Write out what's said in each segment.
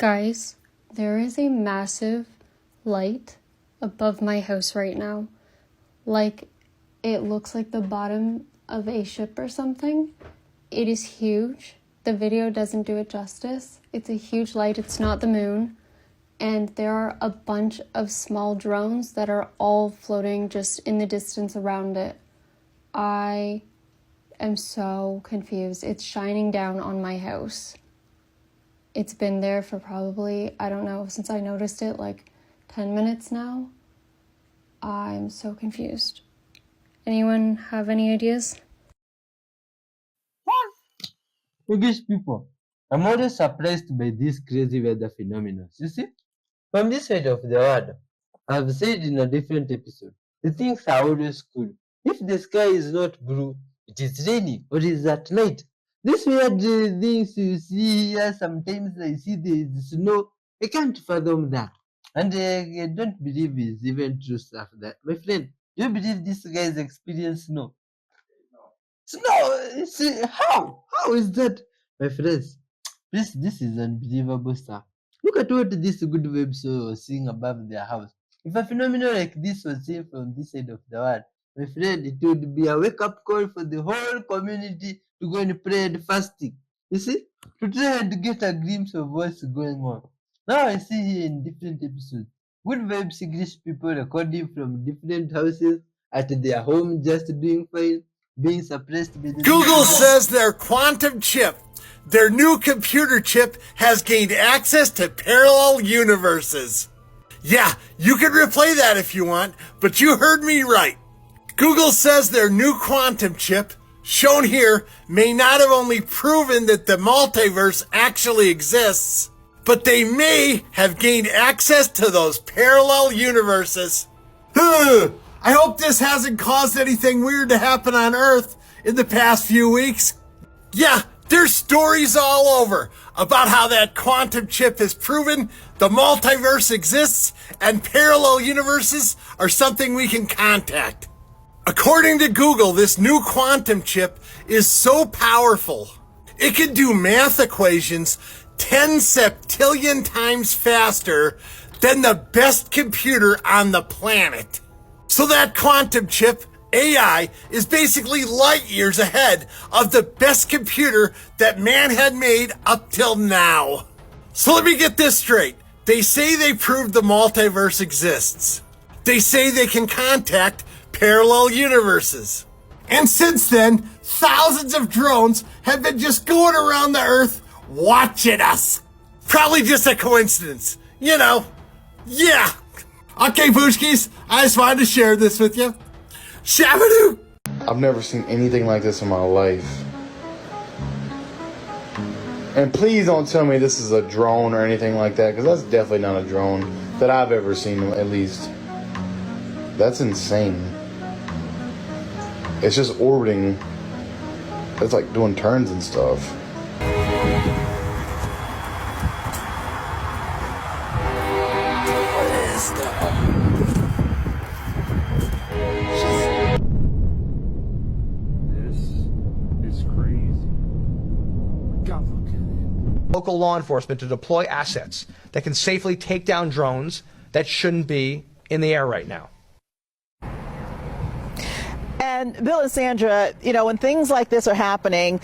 Guys, there is a massive light above my house right now. Like, it looks like the bottom of a ship or something. It is huge. The video doesn't do it justice. It's a huge light. It's not the moon. And there are a bunch of small drones that are all floating just in the distance around it. I am so confused. It's shining down on my house. It's been there for probably, I don't know, since I noticed it, like 10 minutes now. I'm so confused. Anyone have any ideas? English people, I'm always surprised by these crazy weather phenomena. You see, from this side of the world, I've said in a different episode, the things are always cool. If the sky is not blue, it is rainy or it is at night. These weird things you see here, sometimes I see there is snow. I can't fathom that. And I don't believe it's even true stuff that. My friend, do you believe these guys experience snow? Snow? How? How is that? My friends, this is unbelievable stuff. Look at what this good vibes was seeing above their house. If a phenomenon like this was seen from this side of the world, my friend, it would be a wake-up call for the whole community to go and pray and fasting. You see? To try and get a glimpse of what's going on. Now I see here in different episodes, good vibes English people recording from different houses at their home just doing fine, being suppressed by the Google says their quantum chip, their new computer chip, has gained access to parallel universes. Yeah, you can replay that if you want, but you heard me right. Google says their new quantum chip, shown here, may not have only proven that the multiverse actually exists, but they may have gained access to those parallel universes. I hope this hasn't caused anything weird to happen on Earth in the past few weeks. Yeah, there's stories all over about how that quantum chip has proven the multiverse exists and parallel universes are something we can contact. According to Google, this new quantum chip is so powerful, it can do math equations 10 septillion times faster than the best computer on the planet. So that quantum chip, AI, is basically light years ahead of the best computer that man had made up till now. So let me get this straight. They say they proved the multiverse exists. They say they can contact parallel universes. And since then, thousands of drones have been just going around the Earth watching us. Probably just a coincidence, you know. Yeah. Okay, Poochkies, I just wanted to share this with you. Shabadoo! I've never seen anything like this in my life. And please don't tell me this is a drone or anything like that, because that's definitely not a drone that I've ever seen, at least. That's insane. It's just orbiting. It's like doing turns and stuff. Local law enforcement to deploy assets that can safely take down drones that shouldn't be in the air right now. And Bill and Sandra, you know, when things like this are happening,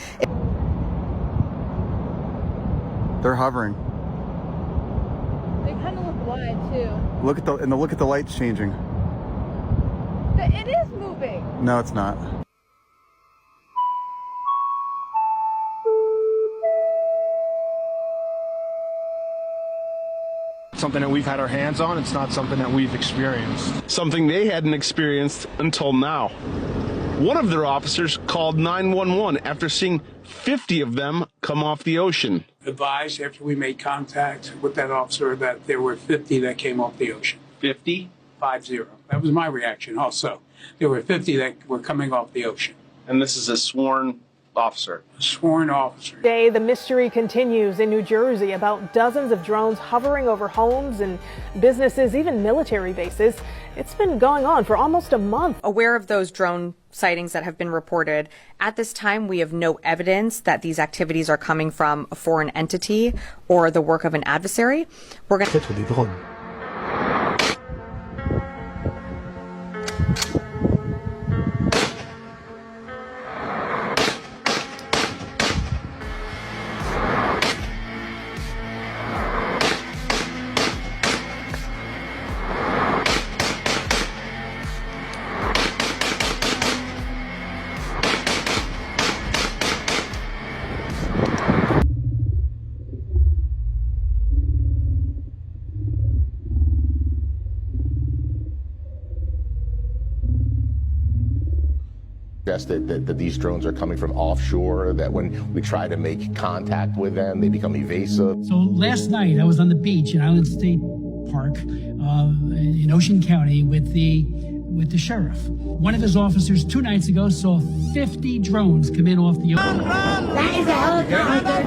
they're hovering. They kind of look wide too. Look at the lights changing. It is moving. No, it's not. Something that we've had our hands on, it's not something that we've experienced. Something they hadn't experienced until now. One of their officers called 911 after seeing 50 of them come off the ocean. Advised after we made contact with that officer that there were 50 that came off the ocean. 50? 50. That was my reaction also. There were 50 that were coming off the ocean. And this is a sworn officer. A sworn officer. Today, the mystery continues in New Jersey about dozens of drones hovering over homes and businesses, even military bases. It's been going on for almost a month. Aware of those drone sightings that have been reported, at this time we have no evidence that these activities are coming from a foreign entity or the work of an adversary. We're going to that these drones are coming from offshore, that when we try to make contact with them, they become evasive. So last night I was on the beach in Island State Park in Ocean County with the sheriff. One of his officers 2 nights ago saw 50 drones come in off the ocean. That is a helicopter.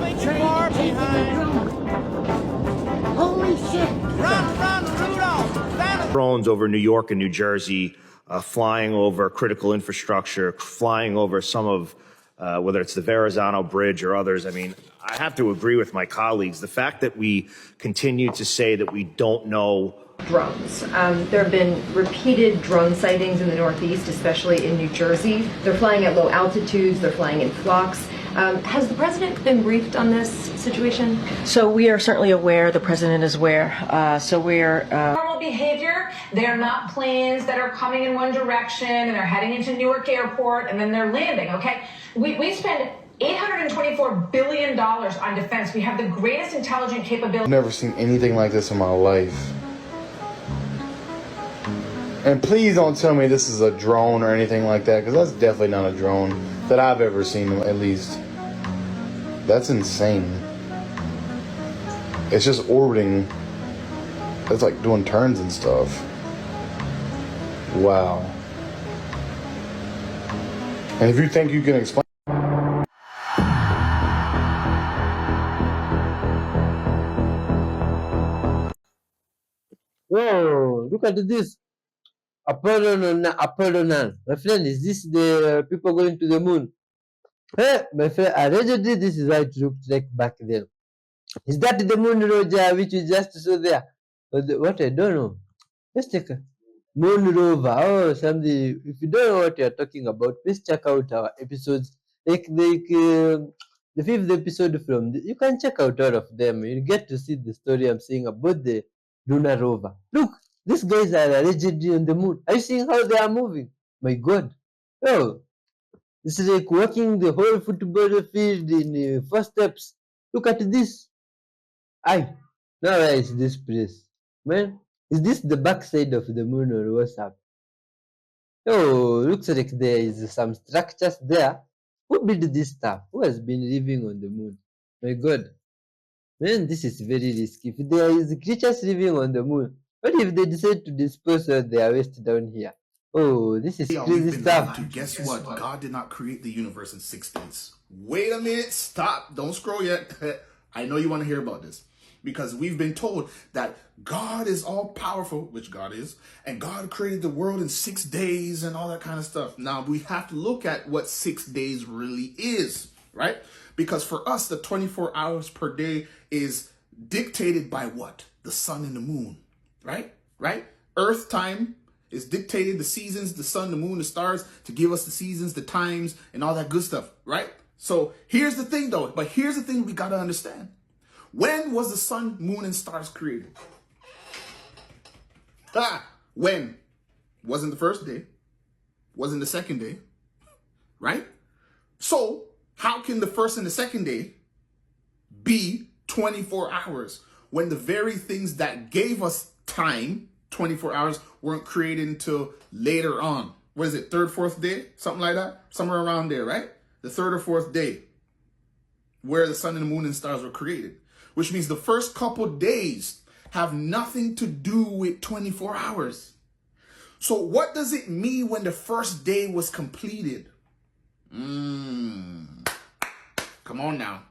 Holy shit. Run, Rudolph. Drones over New York and New Jersey, flying over critical infrastructure, flying over some of, whether it's the Verrazano Bridge or others. I mean, I have to agree with my colleagues. The fact that we continue to say that we don't know drones. There have been repeated drone sightings in the Northeast, especially in New Jersey. They're flying at low altitudes, they're flying in flocks. Has the president been briefed on this situation? So we are certainly aware, the president is aware. Normal behavior, they're not planes that are coming in one direction and they're heading into Newark Airport and then they're landing, okay? We spend $824 billion on defense. We have the greatest intelligent capability. I've never seen anything like this in my life. And please don't tell me this is a drone or anything like that, because that's definitely not a drone that I've ever seen, at least. That's insane. It's just orbiting. It's like doing turns and stuff. Wow. And if you think you can explain... Whoa, look at this. Apollo. My friend, is this the people going to the moon? Hey, my friend, allegedly this is how it looked like back then. Is that the moon, Roger, which we just saw there? What? I don't know. Let's take a moon rover. Oh, something. If you don't know what you're talking about, please check out our episodes. Like the 5th episode from you can check out all of them. You get to see the story I'm saying about the lunar rover. Look, these guys are allegedly on the moon. Are you seeing how they are moving? My God. Oh, it's like walking the whole football field in 4 steps. Look at this. Aye. Now where is this place? Man, is this the backside of the moon or what's up? Oh, looks like there is some structures there. Who built this stuff? Who has been living on the moon? My God. Man, this is very risky. If there is creatures living on the moon, what if they decide to dispose of their waste down here? Oh, this is crazy stuff. Guess what? God did not create the universe in 6 days. Wait a minute. Stop. Don't scroll yet. I know you want to hear about this. Because we've been told that God is all powerful, which God is, and God created the world in 6 days and all that kind of stuff. Now, we have to look at what 6 days really is, right? Because for us, the 24 hours per day is dictated by what? The sun and the moon, right? Right? Earth time is dictated, the seasons, the sun, the moon, the stars, to give us the seasons, the times, and all that good stuff, right? So here's the thing, though. But here's the thing we got to understand. When was the sun, moon, and stars created? When? Wasn't the first day. Wasn't the second day. Right? So, how can the first and the second day be 24 hours when the very things that gave us time, 24 hours, weren't created until later on? What is it, 3rd, 4th day? Something like that? Somewhere around there, right? The 3rd or 4th day, where the sun and the moon and stars were created. Which means the first couple days have nothing to do with 24 hours. So what does it mean when the first day was completed? Come on now.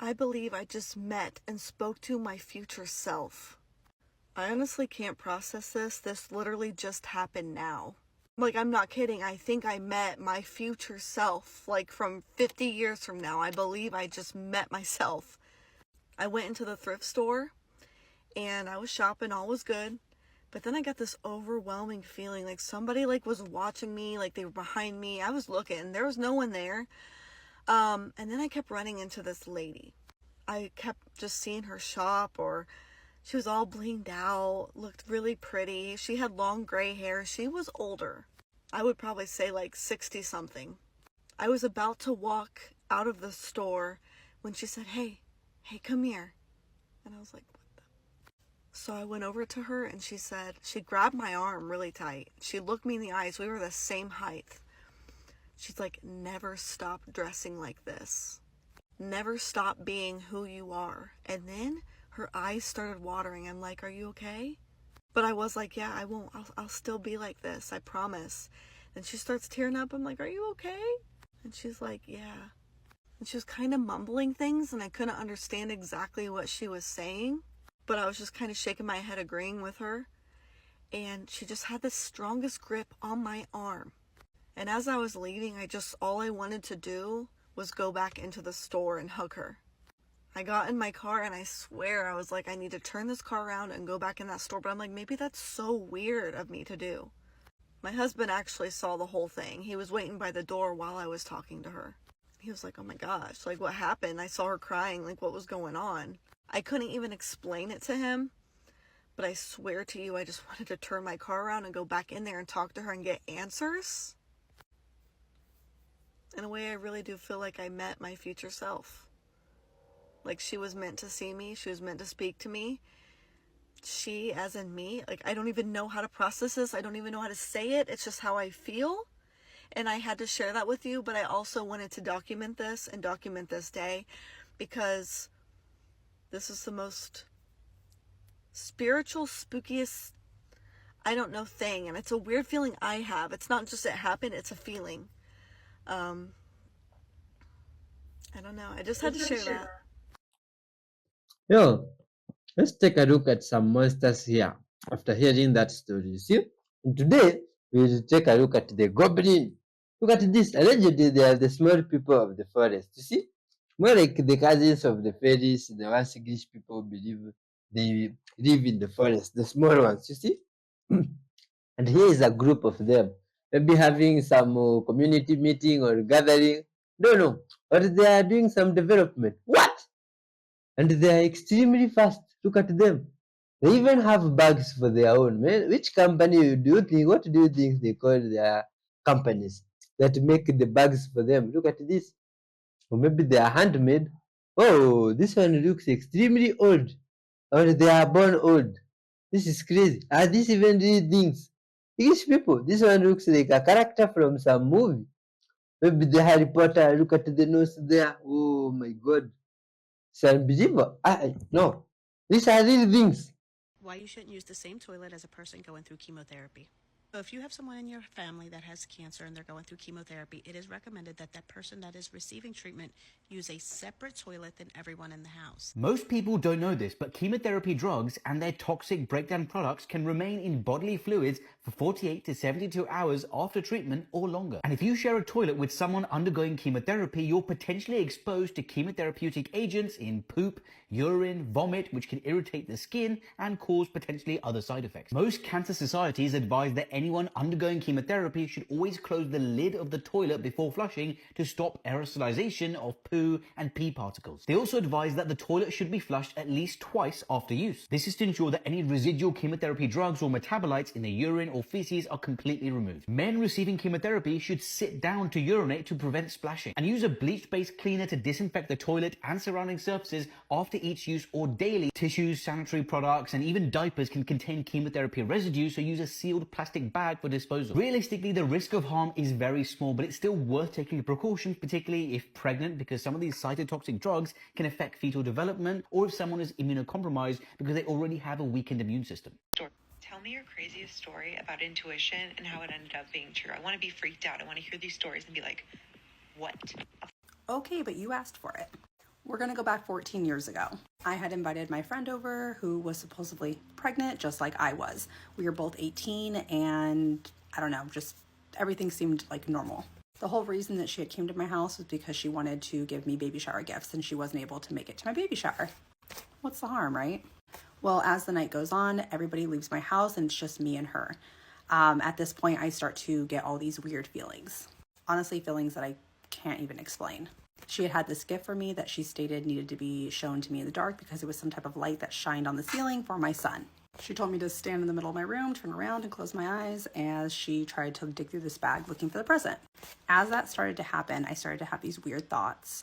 I believe I just met and spoke to my future self. I honestly can't process this. This literally just happened now. Like, I'm not kidding. I think I met my future self, like from 50 years from now. I believe I just met myself. I went into the thrift store and I was shopping, all was good. But then I got this overwhelming feeling like somebody like was watching me, like they were behind me. I was looking, there was no one there. And then I kept running into this lady. I kept just seeing her shop, or she was all blinged out, looked really pretty. She had long gray hair. She was older. I would probably say like 60 something. I was about to walk out of the store when she said, hey, come here. And I was like, what the? So I went over to her and she said, she grabbed my arm really tight. She looked me in the eyes. We were the same height. She's like, never stop dressing like this. Never stop being who you are. And then her eyes started watering. I'm like, are you okay? But I was like, yeah, I won't. I'll still be like this. I promise. And she starts tearing up. I'm like, are you okay? And she's like, yeah. And she was kind of mumbling things and I couldn't understand exactly what she was saying. But I was just kind of shaking my head agreeing with her. And she just had the strongest grip on my arm. And as I was leaving, all I wanted to do was go back into the store and hug her. I got in my car and I swear I was like, I need to turn this car around and go back in that store. But I'm like, maybe that's so weird of me to do. My husband actually saw the whole thing. He was waiting by the door while I was talking to her. He was like, oh my gosh, like what happened? I saw her crying, like what was going on? I couldn't even explain it to him. But I swear to you, I just wanted to turn my car around and go back in there and talk to her and get answers. In a way, I really do feel like I met my future self. Like she was meant to see me. She was meant to speak to me. She, as in me, like I don't even know how to process this. I don't even know how to say it. It's just how I feel. And I had to share that with you, but I also wanted to document this and document this day because this is the most spiritual, spookiest, I don't know, thing. And it's a weird feeling I have. It's not just it happened, it's a feeling. I don't know. I just had to share that. Yo, let's take a look at some monsters here after hearing that story. You see? And today, we'll take a look at the goblin. Look at this. Allegedly, they are the small people of the forest. You see? More like the cousins of the fairies, the ones English people believe they live in the forest, the small ones. You see? And here is a group of them. Maybe having some community meeting or gathering. Don't know. Or they are doing some development. What? And they are extremely fast. Look at them. They even have bags for their own. Man, which company do you think? What do you think they call their companies that make the bags for them? Look at this. Or maybe they are handmade. Oh, this one looks extremely old. Or they are born old. This is crazy. Are these even real things? These people. This one looks like a character from some movie. Maybe the Harry Potter. Look at the nose there. Oh my God. It's unbelievable. No. These are real things. Why you shouldn't use the same toilet as a person going through chemotherapy. So if you have someone in your family that has cancer and they're going through chemotherapy, it is recommended that that person that is receiving treatment use a separate toilet than everyone in the house. Most people don't know this, but chemotherapy drugs and their toxic breakdown products can remain in bodily fluids for 48 to 72 hours after treatment or longer. And if you share a toilet with someone undergoing chemotherapy, you're potentially exposed to chemotherapeutic agents in poop, urine, vomit, which can irritate the skin and cause potentially other side effects. Most cancer societies advise that anyone undergoing chemotherapy should always close the lid of the toilet before flushing to stop aerosolization of poo and pee particles. They also advise that the toilet should be flushed at least twice after use. This is to ensure that any residual chemotherapy drugs or metabolites in the urine or feces are completely removed. Men receiving chemotherapy should sit down to urinate to prevent splashing and use a bleach-based cleaner to disinfect the toilet and surrounding surfaces after each use or daily. Tissues, sanitary products, and even diapers can contain chemotherapy residue, so use a sealed plastic bag for disposal. Realistically, the risk of harm is very small, but it's still worth taking precautions, particularly if pregnant, because some of these cytotoxic drugs can affect fetal development, or if someone is immunocompromised because they already have a weakened immune system. Tell me your craziest story about intuition and how it ended up being true. I want to be freaked out. I want to hear these stories and be like, what? Okay, but you asked for it. We're gonna go back 14 years ago. I had invited my friend over who was supposedly pregnant, just like I was. We were both 18 and I don't know, just everything seemed like normal. The whole reason that she had came to my house was because she wanted to give me baby shower gifts and she wasn't able to make it to my baby shower. What's the harm, right? Well, as the night goes on, everybody leaves my house and it's just me and her. At this point, I start to get all these weird feelings. Honestly, feelings that I can't even explain. She had had this gift for me that she stated needed to be shown to me in the dark because it was some type of light that shined on the ceiling for my son. She told me to stand in the middle of my room, turn around and close my eyes as she tried to dig through this bag looking for the present. As that started to happen, I started to have these weird thoughts.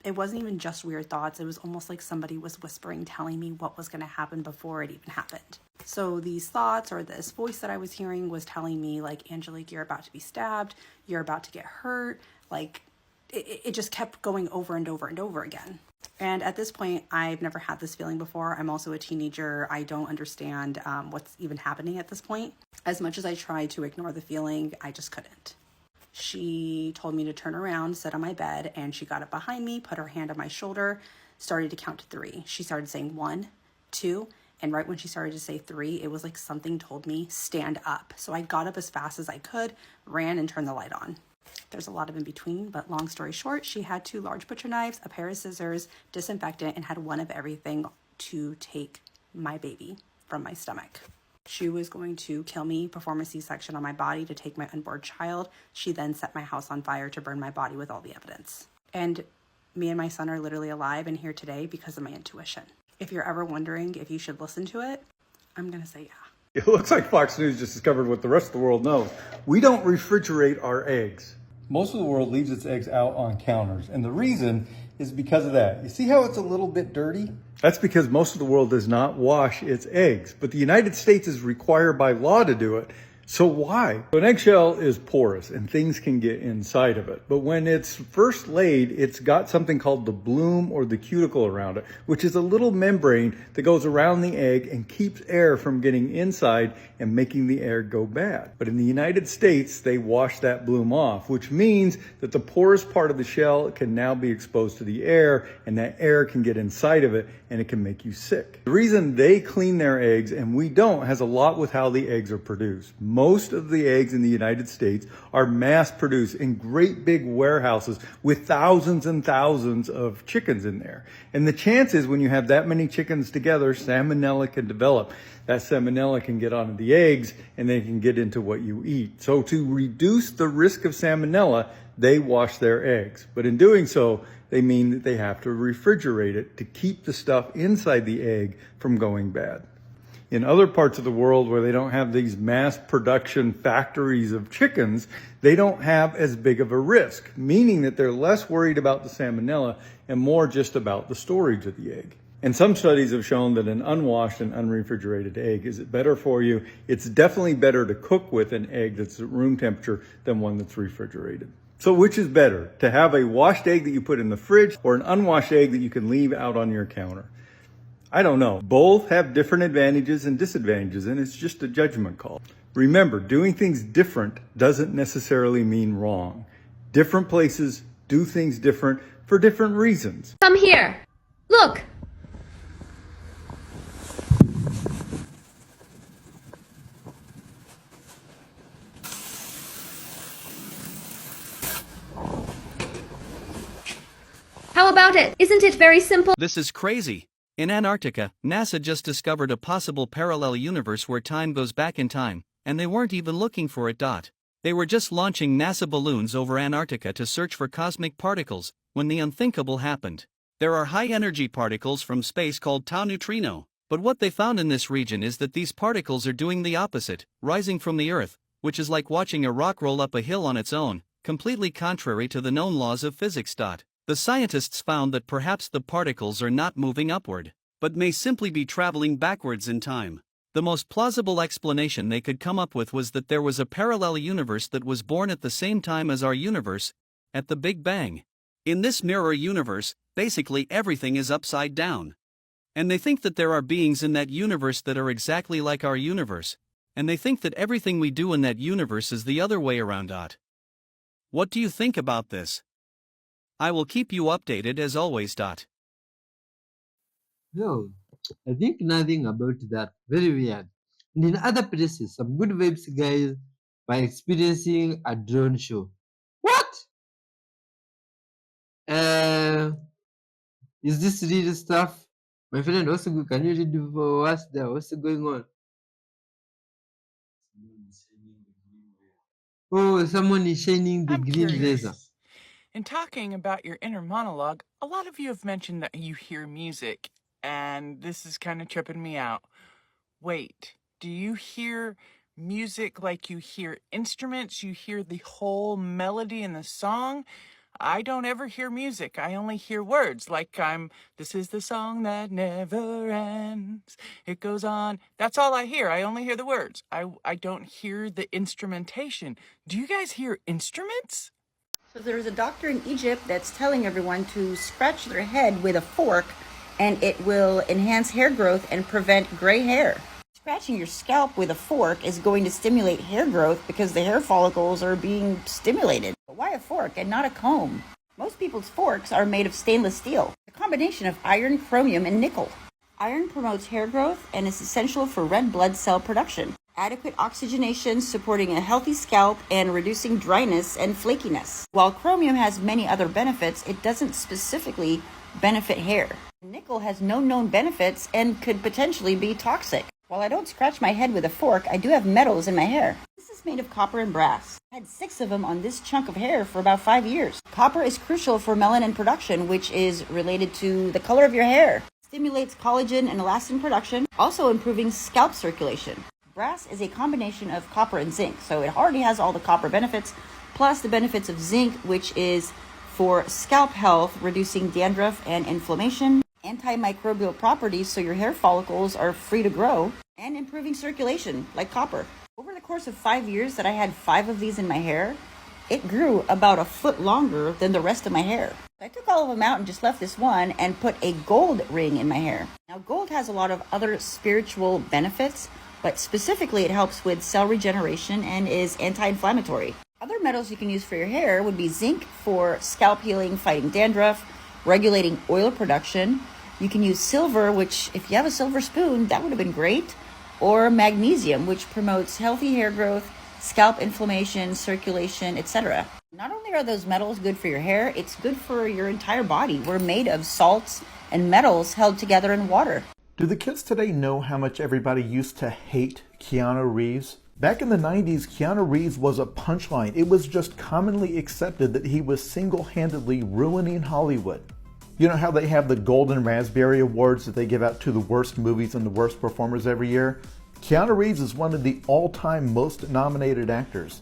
It wasn't even just weird thoughts. It was almost like somebody was whispering, telling me what was going to happen before it even happened. So these thoughts or this voice that I was hearing was telling me like, Angelique, you're about to be stabbed. You're about to get hurt. Like it just kept going over and over and over again. And at this point, I've never had this feeling before. I'm also a teenager. I don't understand what's even happening at this point. As much as I tried to ignore the feeling, I just couldn't. She told me to turn around, sit on my bed, and she got up behind me, put her hand on my shoulder, started to count to 3. She started saying 1, 2, and right when she started to say 3, it was like something told me, stand up. So I got up as fast as I could, ran, and turned the light on. There's a lot of in between, but long story short, she had 2 large butcher knives, a pair of scissors, disinfectant, and had one of everything to take my baby from my stomach. She was going to kill me, perform a C-section on my body to take my unborn child. She then set my house on fire to burn my body with all the evidence. And me and my son are literally alive and here today because of my intuition. If you're ever wondering if you should listen to it, I'm going to say yeah. It looks like Fox News just discovered what the rest of the world knows. We don't refrigerate our eggs. Most of the world leaves its eggs out on counters, and the reason is because of that. You see how it's a little bit dirty? That's because most of the world does not wash its eggs, but the United States is required by law to do it. So why? An eggshell is porous and things can get inside of it. But when it's first laid, it's got something called the bloom or the cuticle around it, which is a little membrane that goes around the egg and keeps air from getting inside and making the egg go bad. But in the United States, they wash that bloom off, which means that the porous part of the shell can now be exposed to the air, and that air can get inside of it and it can make you sick. The reason they clean their eggs and we don't has a lot with how the eggs are produced. Most of the eggs in the United States are mass produced in great big warehouses with thousands and thousands of chickens in there. And the chances when you have that many chickens together, salmonella can develop. That salmonella can get onto the eggs and they can get into what you eat. So to reduce the risk of salmonella, they wash their eggs. But in doing so, they mean that they have to refrigerate it to keep the stuff inside the egg from going bad. In other parts of the world where they don't have these mass production factories of chickens, they don't have as big of a risk, meaning that they're less worried about the salmonella and more just about the storage of the egg. And some studies have shown that an unwashed and unrefrigerated egg is better for you. It's definitely better to cook with an egg that's at room temperature than one that's refrigerated. So which is better, to have a washed egg that you put in the fridge or an unwashed egg that you can leave out on your counter? I don't know. Both have different advantages and disadvantages, and it's just a judgment call. Remember, doing things different doesn't necessarily mean wrong. Different places do things different for different reasons. Come here. Look. How about it? Isn't it very simple? This is crazy. In Antarctica, NASA just discovered a possible parallel universe where time goes back in time, and they weren't even looking for it. They were just launching NASA balloons over Antarctica to search for cosmic particles, when the unthinkable happened. There are high-energy particles from space called tau neutrino, but what they found in this region is that these particles are doing the opposite, rising from the Earth, which is like watching a rock roll up a hill on its own, completely contrary to the known laws of physics. The scientists found that perhaps the particles are not moving upward, but may simply be traveling backwards in time. The most plausible explanation they could come up with was that there was a parallel universe that was born at the same time as our universe, at the Big Bang. In this mirror universe, basically everything is upside down. And they think that there are beings in that universe that are exactly like our universe, and they think that everything we do in that universe is the other way around. What do you think about this? I will keep you updated as always. No, I think nothing about that. Very weird. And in other places, some good vibes guys by experiencing a drone show. What? Is this real stuff? My friend, what's good? Can you read for what's there? What's going on? Oh, someone is shining the green laser. In talking about your inner monologue, a lot of you have mentioned that you hear music, and this is kind of tripping me out. Wait, do you hear music like you hear instruments? You hear the whole melody in the song? I don't ever hear music. I only hear words like this is the song that never ends. It goes on. That's all I hear. I only hear the words. I don't hear the instrumentation. Do you guys hear instruments? So there's a doctor in Egypt that's telling everyone to scratch their head with a fork and it will enhance hair growth and prevent gray hair. Scratching your scalp with a fork is going to stimulate hair growth because the hair follicles are being stimulated. But why a fork and not a comb? Most people's forks are made of stainless steel, a combination of iron, chromium, and nickel. Iron promotes hair growth and is essential for red blood cell production. Adequate oxygenation supporting a healthy scalp and reducing dryness and flakiness. While chromium has many other benefits, it doesn't specifically benefit hair. Nickel has no known benefits and could potentially be toxic. While I don't scratch my head with a fork, I do have metals in my hair. This is made of copper and brass. I had 6 of them on this chunk of hair for about 5 years. Copper is crucial for melanin production, which is related to the color of your hair. Stimulates collagen and elastin production, also improving scalp circulation. Brass is a combination of copper and zinc, so it already has all the copper benefits, plus the benefits of zinc, which is for scalp health, reducing dandruff and inflammation, antimicrobial properties so your hair follicles are free to grow, and improving circulation, like copper. Over the course of 5 years that I had 5 of these in my hair, it grew about a foot longer than the rest of my hair. I took all of them out and just left this one and put a gold ring in my hair. Now, gold has a lot of other spiritual benefits, but specifically it helps with cell regeneration and is anti-inflammatory. Other metals you can use for your hair would be zinc for scalp healing, fighting dandruff, regulating oil production. You can use silver, which if you have a silver spoon, that would have been great. Or magnesium, which promotes healthy hair growth, scalp inflammation, circulation, etc. Not only are those metals good for your hair, it's good for your entire body. We're made of salts and metals held together in water. Do the kids today know how much everybody used to hate Keanu Reeves? Back in the 90s, Keanu Reeves was a punchline. It was just commonly accepted that he was single-handedly ruining Hollywood. You know how they have the Golden Raspberry Awards that they give out to the worst movies and the worst performers every year? Keanu Reeves is one of the all-time most nominated actors.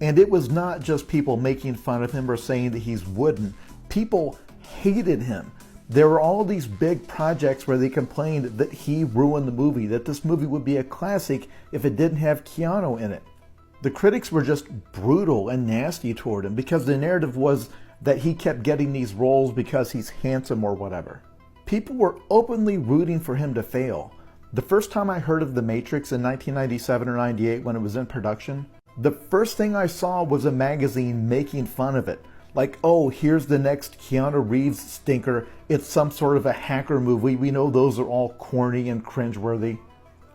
And it was not just people making fun of him or saying that he's wooden. People hated him. There were all these big projects where they complained that he ruined the movie, that this movie would be a classic if it didn't have Keanu in it. The critics were just brutal and nasty toward him because the narrative was that he kept getting these roles because he's handsome or whatever. People were openly rooting for him to fail. The first time I heard of The Matrix in 1997 or 98 when it was in production, the first thing I saw was a magazine making fun of it. Like, oh, here's the next Keanu Reeves stinker. It's some sort of a hacker movie. We know those are all corny and cringeworthy.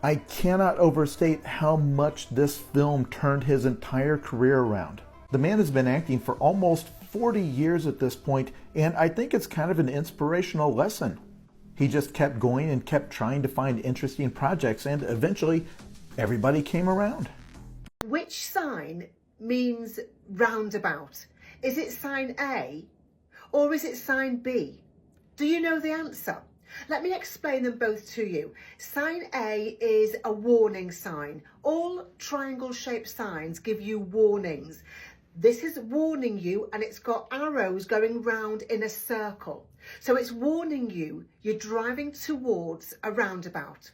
I cannot overstate how much this film turned his entire career around. The man has been acting for almost 40 years at this point, and I think it's kind of an inspirational lesson. He just kept going and kept trying to find interesting projects, and eventually everybody came around. Which sign means roundabout? Is it sign A or is it sign B? Do you know the answer? Let me explain them both to you. Sign A is a warning sign. All triangle-shaped signs give you warnings. This is warning you, and it's got arrows going round in a circle. So it's warning you you're driving towards a roundabout.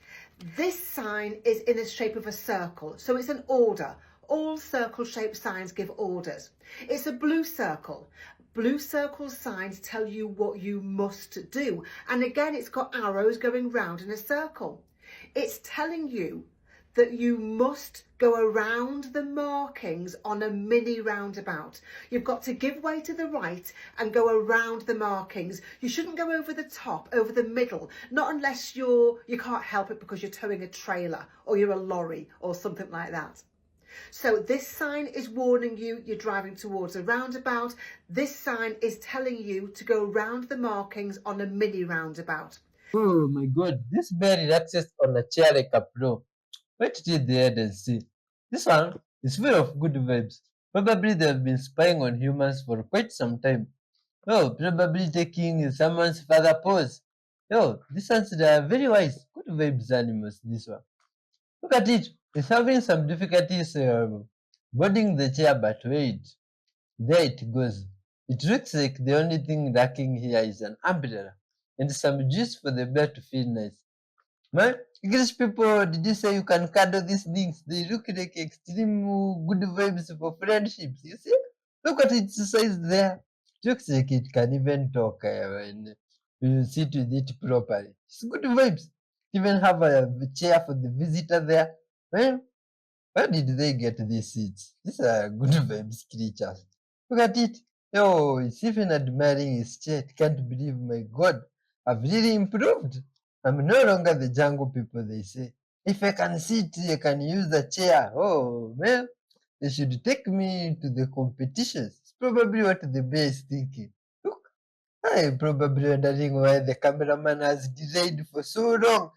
This sign is in the shape of a circle, so it's an order. All circle-shaped signs give orders. It's a blue circle. Blue circle signs tell you what you must do. And again, it's got arrows going round in a circle. It's telling you that you must go around the markings on a mini roundabout. You've got to give way to the right and go around the markings. You shouldn't go over the top, over the middle, not unless you can't help it because you're towing a trailer or you're a lorry or something like that. So this sign is warning you you're driving towards a roundabout. This sign is telling you to go round the markings on a mini roundabout. Oh my god, this bear relaxes on a chair like a pro. Wait till the end and see. This one is full of good vibes. Probably they've been spying on humans for quite some time. Oh, probably taking someone's father pose. Oh, these ones they are very wise. Good vibes animals, this one. Look at it. It's having some difficulties boarding the chair, but wait. There it goes. It looks like the only thing lacking here is an umbrella and some juice for the bear to feel nice. Man, English people, did you say you can cuddle these things? They look like extreme good vibes for friendships. You see? Look at its size there. Looks like it can even talk when you sit with it properly. It's good vibes. Even have a chair for the visitor there. Well, where did they get these seats? These are good vibes creatures. Look at it. Oh, it's even admiring his chair. It can't believe, my God, I've really improved. I'm no longer the jungle people, they say. If I can sit, I can use the chair. Oh, man, they should take me to the competitions. It's probably what the bear is thinking. Look, I'm probably wondering why the cameraman has delayed for so long.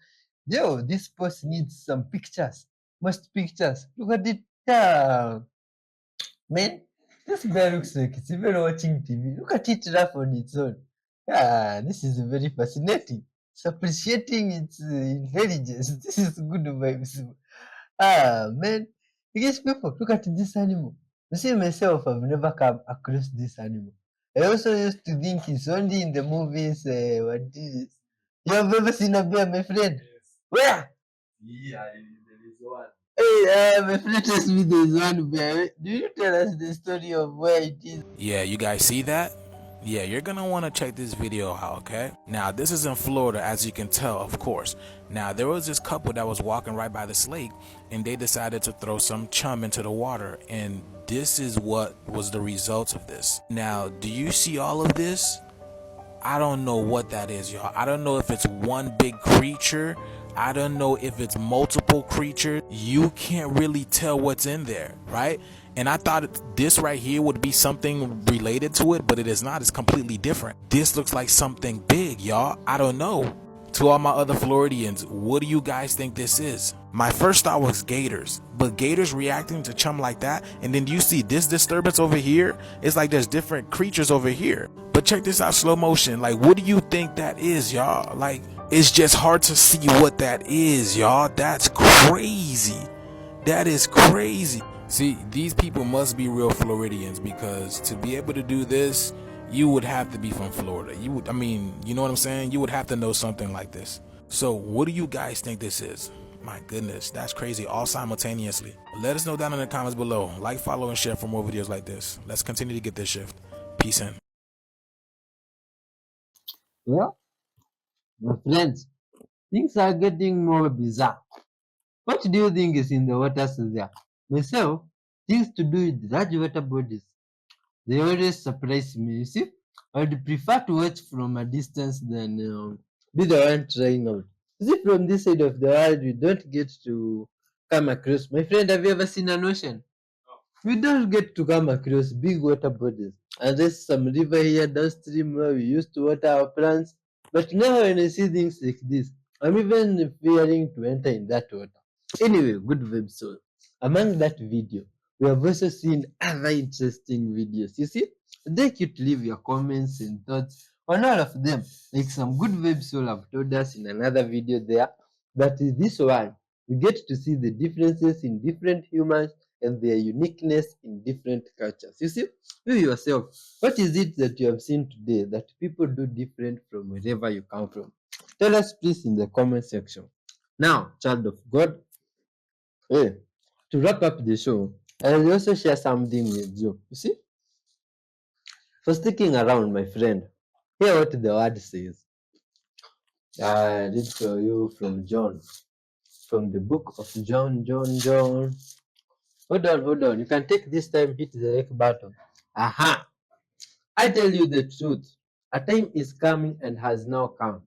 Yo, this post needs some pictures. Most pictures. Look at it. Yeah. Man, this bear looks like it's even watching TV. Look at it laugh on its own. Yeah, this is very fascinating. It's appreciating its intelligence. This is good vibes. Ah, man. Because people, look at this animal. You see, myself, I've never come across this animal. I also used to think it's only in the movies. What is this? You have ever seen a bear, my friend? Where? Yeah, there is one. Hey, my friend tells me there's one bear. Do you tell us the story of where it is? Yeah, you guys see that? Yeah, you're gonna want to check this video out, okay? Now, this is in Florida, as you can tell, of course. Now, there was this couple that was walking right by this lake, and they decided to throw some chum into the water, and this is what was the result of this. Now, do you see all of this? I don't know what that is, y'all. I don't know if it's one big creature. I don't know if it's multiple creatures. You can't really tell what's in there, right? And I thought this right here would be something related to it, but it is not. It's completely different. This looks like something big, y'all. I don't know. To all my other Floridians, what do you guys think this is? My first thought was gators, but gators reacting to chum like that, and then you see this disturbance over here? It's like there's different creatures over here. But check this out, slow motion. Like, what do you think that is, y'all? Like, it's just hard to see what that is, y'all. That's crazy. That is crazy. See, these people must be real Floridians, because to be able to do this, you would have to be from Florida. You would, I mean, you know what I'm saying? You would have to know something like this. So what do you guys think this is? My goodness, that's crazy, all simultaneously. Let us know down in the comments below. Like, follow, and share for more videos like this. Let's continue to get this shift. Peace in. Well, my friends, things are getting more bizarre. What do you think is in the waters there? Myself, things to do with large water bodies. They always surprise me. You see, I would prefer to watch from a distance than be the one trying out. You see, from this side of the world, we don't get to come across. My friend, have you ever seen an ocean? We don't get to come across big water bodies. And there's some river here downstream where we used to water our plants. But now when I see things like this, I'm even fearing to enter in that water. Anyway, good vibes. So, among that video, we have also seen other interesting videos. You see, I'd like you to leave your comments and thoughts on all of them. Like some good vibes soul have told us in another video there. But in this one, we get to see the differences in different humans and their uniqueness in different cultures. You see, you yourself, what is it that you have seen today that people do different from wherever you come from? Tell us please in the comment section. Now, child of God, hey, to wrap up the show, I will also share something with you. You see, for sticking around, my friend, hear what the word says. I read for you from John from the book of John. Hold on. You can take this time, hit the like button. Aha! I tell you the truth. A time is coming and has now come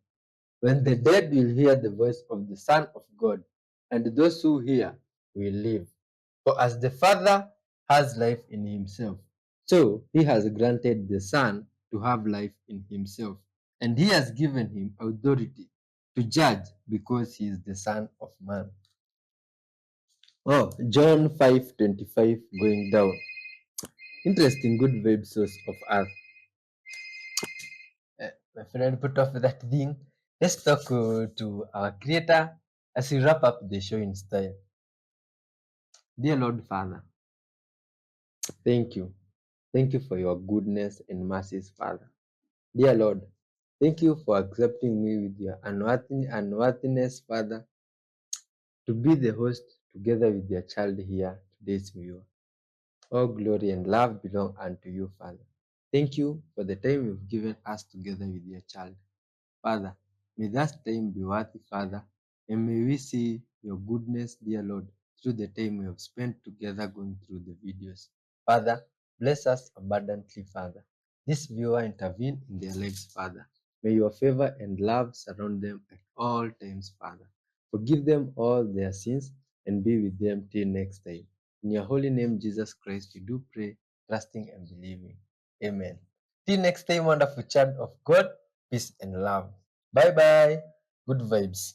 when the dead will hear the voice of the Son of God, and those who hear will live. For as the Father has life in himself, so he has granted the Son to have life in himself, and he has given him authority to judge because he is the Son of Man. Oh, John 5:25 going down. Interesting, good vibe source of earth. My friend, put off that thing. Let's talk to our creator as we wrap up the show in style. Dear Lord Father, thank you. Thank you for your goodness and mercies, Father. Dear Lord, thank you for accepting me with your unworthiness, Father, to be the host together with your child here, today's viewer. All glory and love belong unto you, Father. Thank you for the time you've given us together with your child. Father, may that time be worthy, Father, and may we see your goodness, dear Lord, through the time we have spent together going through the videos. Father, bless us abundantly, Father. This viewer intervene in their lives, Father. May your favor and love surround them at all times, Father. Forgive them all their sins and be with them till next time. In your holy name, Jesus Christ, we do pray, trusting and believing. Amen. Till next time, wonderful child of God, peace and love. Bye bye. Good vibes.